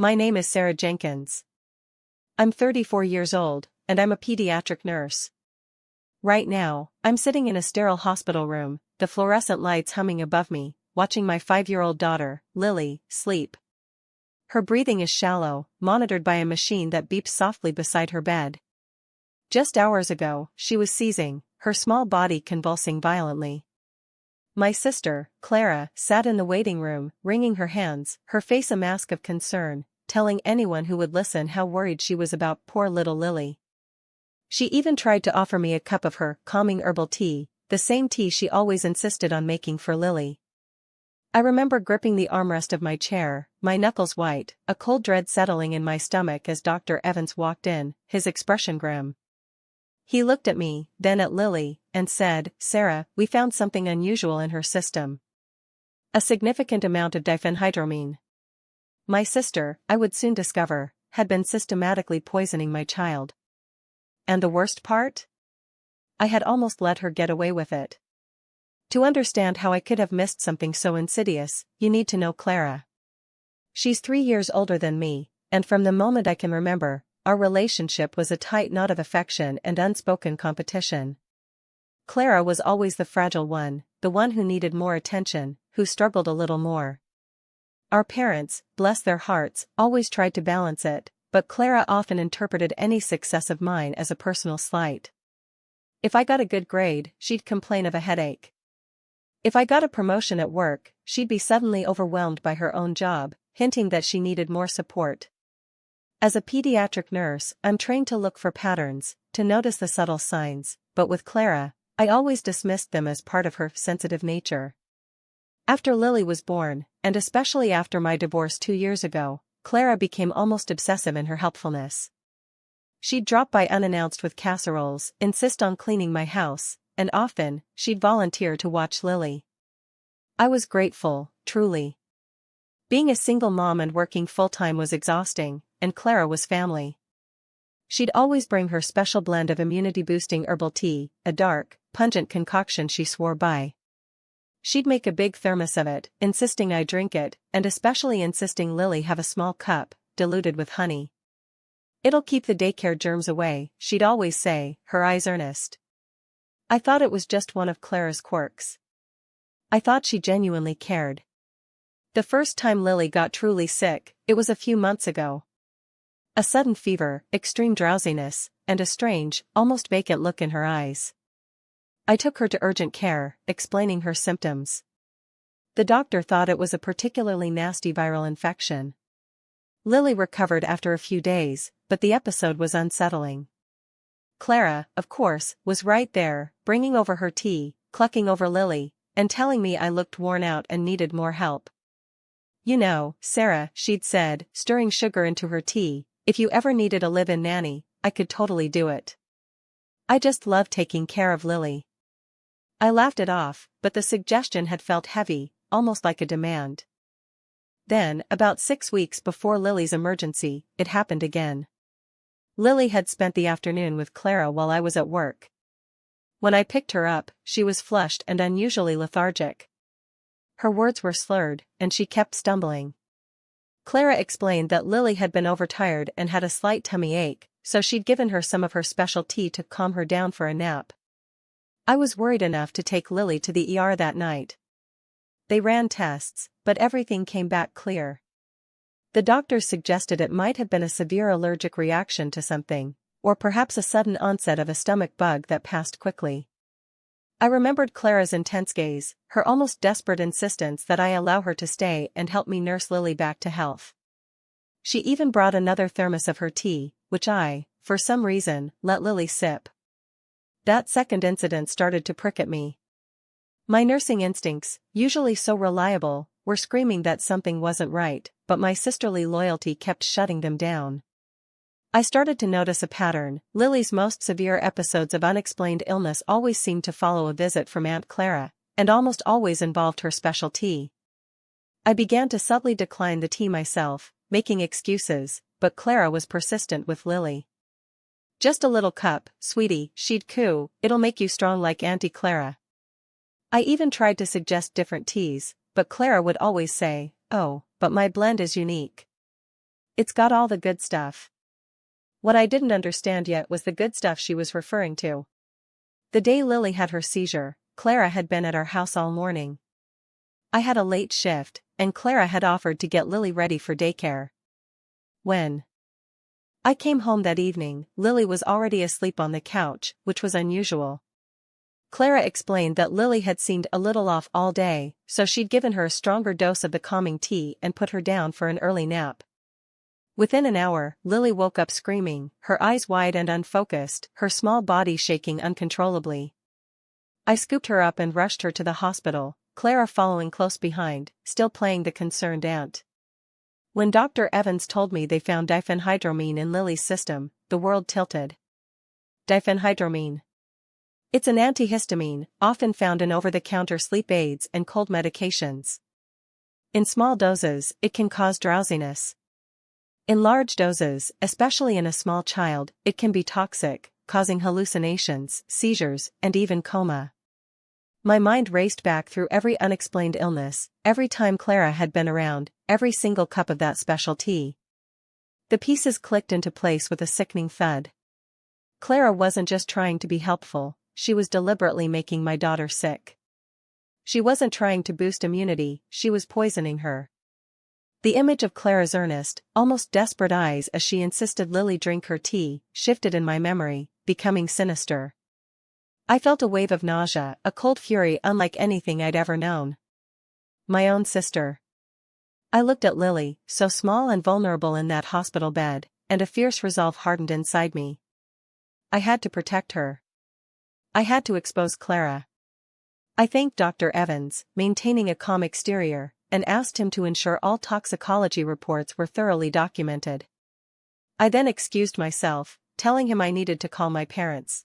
My name is Sarah Jenkins. I'm 34 years old, and I'm a pediatric nurse. Right now, I'm sitting in a sterile hospital room, the fluorescent lights humming above me, watching my 5-year-old daughter, Lily, sleep. Her breathing is shallow, monitored by a machine that beeps softly beside her bed. Just hours ago, she was seizing, her small body convulsing violently. My sister, Clara, sat in the waiting room, wringing her hands, her face a mask of concern, telling anyone who would listen how worried she was about poor little Lily. She even tried to offer me a cup of her calming herbal tea, the same tea she always insisted on making for Lily. I remember gripping the armrest of my chair, my knuckles white, a cold dread settling in my stomach as Dr. Evans walked in, his expression grim. He looked at me, then at Lily, and said, "Sarah, we found something unusual in her system. A significant amount of diphenhydramine." My sister, I would soon discover, had been systematically poisoning my child. And the worst part? I had almost let her get away with it. To understand how I could have missed something so insidious, you need to know Clara. She's 3 years older than me, and from the moment I can remember, our relationship was a tight knot of affection and unspoken competition. Clara was always the fragile one, the one who needed more attention, who struggled a little more. Our parents, bless their hearts, always tried to balance it, but Clara often interpreted any success of mine as a personal slight. If I got a good grade, she'd complain of a headache. If I got a promotion at work, she'd be suddenly overwhelmed by her own job, hinting that she needed more support. As a pediatric nurse, I'm trained to look for patterns, to notice the subtle signs, but with Clara, I always dismissed them as part of her sensitive nature. After Lily was born, and especially after my divorce 2 years ago, Clara became almost obsessive in her helpfulness. She'd drop by unannounced with casseroles, insist on cleaning my house, and often, she'd volunteer to watch Lily. I was grateful, truly. Being a single mom and working full-time was exhausting, and Clara was family. She'd always bring her special blend of immunity-boosting herbal tea, a dark, pungent concoction she swore by. She'd make a big thermos of it, insisting I drink it, and especially insisting Lily have a small cup, diluted with honey. "It'll keep the daycare germs away," she'd always say, her eyes earnest. I thought it was just one of Clara's quirks. I thought she genuinely cared. The first time Lily got truly sick, it was a few months ago. A sudden fever, extreme drowsiness, and a strange, almost vacant look in her eyes. I took her to urgent care, explaining her symptoms. The doctor thought it was a particularly nasty viral infection. Lily recovered after a few days, but the episode was unsettling. Clara, of course, was right there, bringing over her tea, clucking over Lily, and telling me I looked worn out and needed more help. "You know, Sarah," she'd said, stirring sugar into her tea, "if you ever needed a live-in nanny, I could totally do it. I just love taking care of Lily." I laughed it off, but the suggestion had felt heavy, almost like a demand. Then, about 6 weeks before Lily's emergency, it happened again. Lily had spent the afternoon with Clara while I was at work. When I picked her up, she was flushed and unusually lethargic. Her words were slurred, and she kept stumbling. Clara explained that Lily had been overtired and had a slight tummy ache, so she'd given her some of her special tea to calm her down for a nap. I was worried enough to take Lily to the ER that night. They ran tests, but everything came back clear. The doctors suggested it might have been a severe allergic reaction to something, or perhaps a sudden onset of a stomach bug that passed quickly. I remembered Clara's intense gaze, her almost desperate insistence that I allow her to stay and help me nurse Lily back to health. She even brought another thermos of her tea, which I, for some reason, let Lily sip. That second incident started to prick at me. My nursing instincts, usually so reliable, were screaming that something wasn't right, but my sisterly loyalty kept shutting them down. I started to notice a pattern. Lily's most severe episodes of unexplained illness always seemed to follow a visit from Aunt Clara, and almost always involved her special tea. I began to subtly decline the tea myself, making excuses, but Clara was persistent with Lily. "Just a little cup, sweetie," she'd coo, "it'll make you strong like Auntie Clara." I even tried to suggest different teas, but Clara would always say, "Oh, but my blend is unique." It's got all the good stuff. What I didn't understand yet was the good stuff she was referring to. The day Lily had her seizure, Clara had been at our house all morning. I had a late shift, and Clara had offered to get Lily ready for daycare. When I came home that evening, Lily was already asleep on the couch, which was unusual. Clara explained that Lily had seemed a little off all day, so she'd given her a stronger dose of the calming tea and put her down for an early nap. Within an hour, Lily woke up screaming, her eyes wide and unfocused, her small body shaking uncontrollably. I scooped her up and rushed her to the hospital, Clara following close behind, still playing the concerned aunt. When Dr. Evans told me they found diphenhydramine in Lily's system, the world tilted. Diphenhydramine. It's an antihistamine, often found in over-the-counter sleep aids and cold medications. In small doses, it can cause drowsiness. In large doses, especially in a small child, it can be toxic, causing hallucinations, seizures, and even coma. My mind raced back through every unexplained illness, every time Clara had been around, every single cup of that special tea. The pieces clicked into place with a sickening thud. Clara wasn't just trying to be helpful, she was deliberately making my daughter sick. She wasn't trying to boost immunity, she was poisoning her. The image of Clara's earnest, almost desperate eyes as she insisted Lily drink her tea, shifted in my memory, becoming sinister. I felt a wave of nausea, a cold fury unlike anything I'd ever known. My own sister. I looked at Lily, so small and vulnerable in that hospital bed, and a fierce resolve hardened inside me. I had to protect her. I had to expose Clara. I thanked Dr. Evans, maintaining a calm exterior, and asked him to ensure all toxicology reports were thoroughly documented. I then excused myself, telling him I needed to call my parents.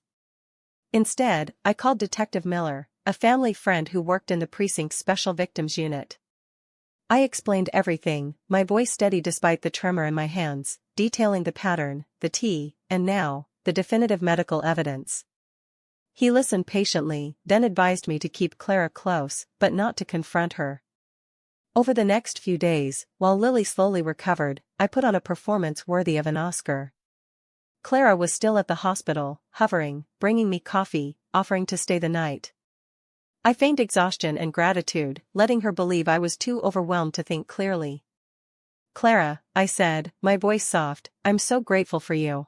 Instead, I called Detective Miller, a family friend who worked in the precinct's Special Victims Unit. I explained everything, my voice steady despite the tremor in my hands, detailing the pattern, the tea, and now, the definitive medical evidence. He listened patiently, then advised me to keep Clara close, but not to confront her. Over the next few days, while Lily slowly recovered, I put on a performance worthy of an Oscar. Clara was still at the hospital, hovering, bringing me coffee, offering to stay the night. I feigned exhaustion and gratitude, letting her believe I was too overwhelmed to think clearly. "Clara," I said, my voice soft, "I'm so grateful for you.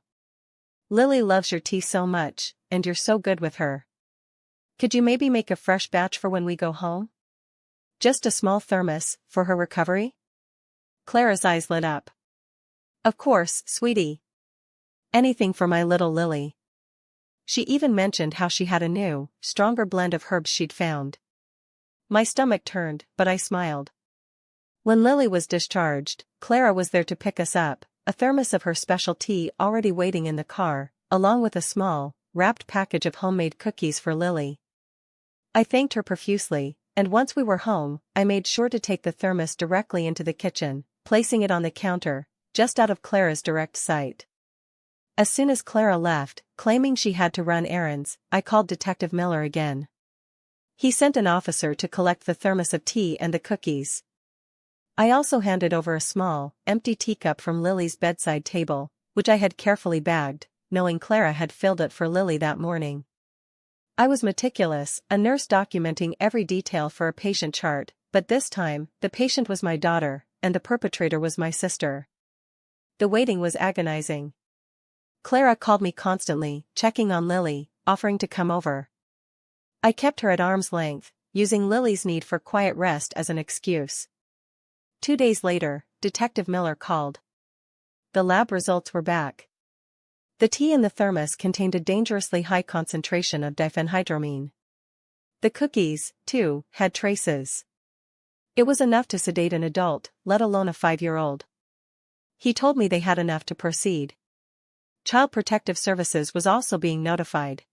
Lily loves your tea so much, and you're so good with her. Could you maybe make a fresh batch for when we go home? Just a small thermos, for her recovery?" Clara's eyes lit up. "Of course, sweetie. Anything for my little Lily." She even mentioned how she had a new, stronger blend of herbs she'd found. My stomach turned, but I smiled. When Lily was discharged, Clara was there to pick us up, a thermos of her special tea already waiting in the car, along with a small, wrapped package of homemade cookies for Lily. I thanked her profusely, and once we were home, I made sure to take the thermos directly into the kitchen, placing it on the counter, just out of Clara's direct sight. As soon as Clara left, claiming she had to run errands, I called Detective Miller again. He sent an officer to collect the thermos of tea and the cookies. I also handed over a small, empty teacup from Lily's bedside table, which I had carefully bagged, knowing Clara had filled it for Lily that morning. I was meticulous, a nurse documenting every detail for a patient chart, but this time, the patient was my daughter, and the perpetrator was my sister. The waiting was agonizing. Clara called me constantly, checking on Lily, offering to come over. I kept her at arm's length, using Lily's need for quiet rest as an excuse. 2 days later, Detective Miller called. The lab results were back. The tea in the thermos contained a dangerously high concentration of diphenhydramine. The cookies, too, had traces. It was enough to sedate an adult, let alone a 5-year-old. He told me they had enough to proceed. Child Protective Services was also being notified.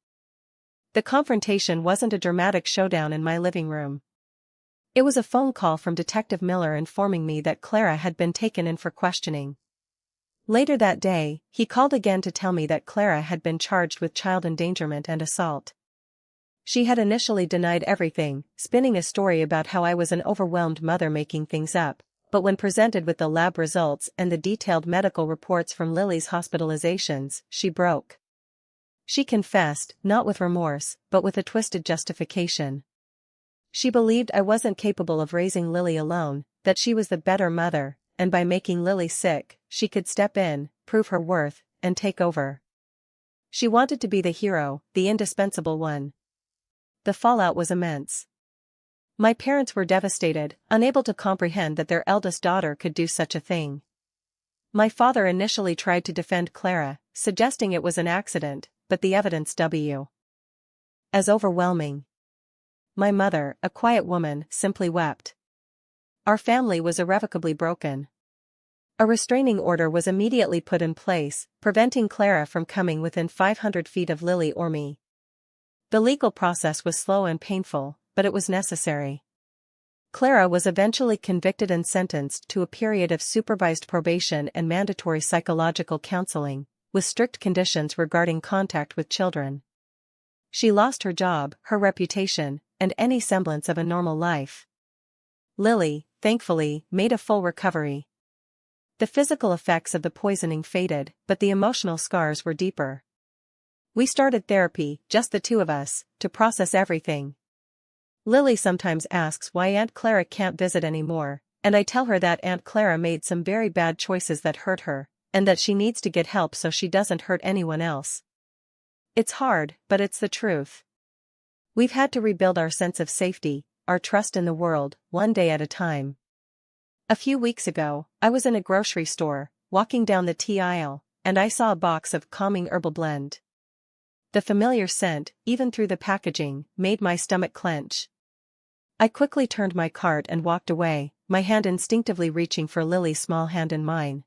The confrontation wasn't a dramatic showdown in my living room. It was a phone call from Detective Miller informing me that Clara had been taken in for questioning. Later that day, he called again to tell me that Clara had been charged with child endangerment and assault. She had initially denied everything, spinning a story about how I was an overwhelmed mother making things up, but when presented with the lab results and the detailed medical reports from Lily's hospitalizations, she broke. She confessed, not with remorse, but with a twisted justification. She believed I wasn't capable of raising Lily alone, that she was the better mother, and by making Lily sick, she could step in, prove her worth, and take over. She wanted to be the hero, the indispensable one. The fallout was immense. My parents were devastated, unable to comprehend that their eldest daughter could do such a thing. My father initially tried to defend Clara, suggesting it was an accident, but the evidence was overwhelming. My mother, a quiet woman, simply wept. Our family was irrevocably broken. A restraining order was immediately put in place, preventing Clara from coming within 500 feet of Lily or me. The legal process was slow and painful, but it was necessary. Clara was eventually convicted and sentenced to a period of supervised probation and mandatory psychological counseling, with strict conditions regarding contact with children. She lost her job, her reputation, and any semblance of a normal life. Lily, thankfully, made a full recovery. The physical effects of the poisoning faded, but the emotional scars were deeper. We started therapy, just the two of us, to process everything. Lily sometimes asks why Aunt Clara can't visit anymore, and I tell her that Aunt Clara made some very bad choices that hurt her, and that she needs to get help so she doesn't hurt anyone else. It's hard, but it's the truth. We've had to rebuild our sense of safety, our trust in the world, one day at a time. A few weeks ago, I was in a grocery store, walking down the tea aisle, and I saw a box of calming herbal blend. The familiar scent, even through the packaging, made my stomach clench. I quickly turned my cart and walked away, my hand instinctively reaching for Lily's small hand in mine.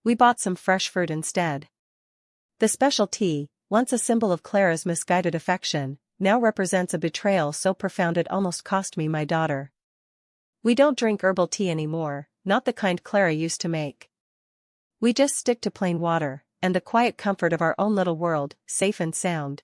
We bought some fresh fruit instead. The special tea, once a symbol of Clara's misguided affection, now represents a betrayal so profound it almost cost me my daughter. We don't drink herbal tea anymore, not the kind Clara used to make. We just stick to plain water, and the quiet comfort of our own little world, safe and sound.